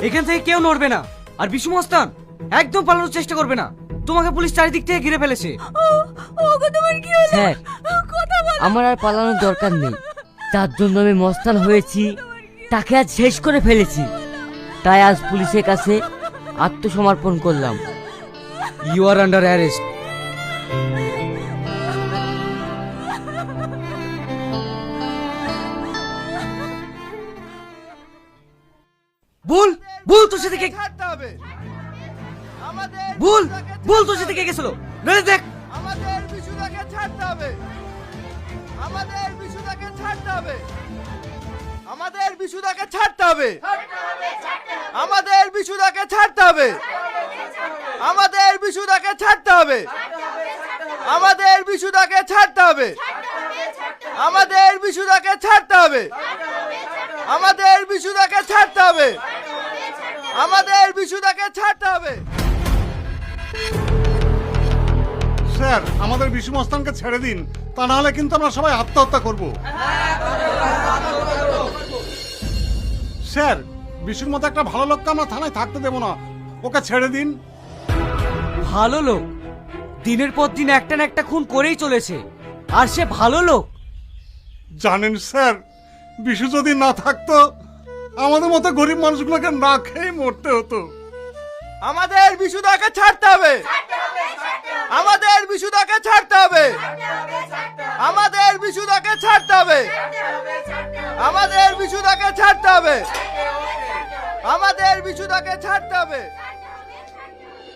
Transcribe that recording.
এখান থেকে কেউ নড়বে না। আর বিশু মস্তান একদম পালানোর চেষ্টা করবে না, তোমাকে পুলিশ চারিদিক থেকে ঘিরে ফেলেছে। স্যার, আমার আর পালানোর দরকার নেই। তার জন্য আমি মস্তান হয়েছি, তাকে আজ শেষ করে ফেলেছি। তাই আজ পুলিশের কাছে আত্মসমর্পণ করলাম। You are under arrest. ভুল ভুল তোর সাথে ছাড়তে হবে আমাদের ভুল ভুল তোর সাথে কে গেছিল? নইলে দেখ আমাদের বিশুদাকে ছাড়তে হবে আমাদের বিশুদাকে ছাড়তে হবে আমাদের বিশুদাকে ছাড়তে হবে আমাদের বিশুদাকে ছাড়তে হবে আমাদের বিশুদাকে ছাড়তে হবে আমাদের বিশুদাকে ছাড়তে হবে আমাদের বিশুদাকে ছাড়তে হবে আমাদের বিশুদাকে ছাড়তে হবে আমাদের বিশুদাকে ছাড়তে হবে। স্যার, আমাদের বিশু মস্তানকে ছেড়ে দিন, তা নাহলে কিন্তু আমরা সবাই আত্মহত্যা করব। স্যার, বিশুর মতো একটা ভালো লোককে আমরা থানায় থাকতে দেব না, ওকে ছেড়ে দিন। ভালো লোক দিনের পর দিন একটা না একটা খুন করেই চলেছে, আর সে ভালো লোক। জানেন স্যার, বিশু যদি না থাকতো আমাদের মতো গরিব মানুষগুলোকে না খেয়ে মরতে হতো। আমাদের বিশুদাকে ছাড়তে হবে আমাদের বিশুদাকে ছাড়তে হবে আমাদের বিশুদাকে ছাড়তে হবে আমাদের বিশুদাকে ছাড়তে হবে আমাদের বিশুদাকে ছাড়তে হবে।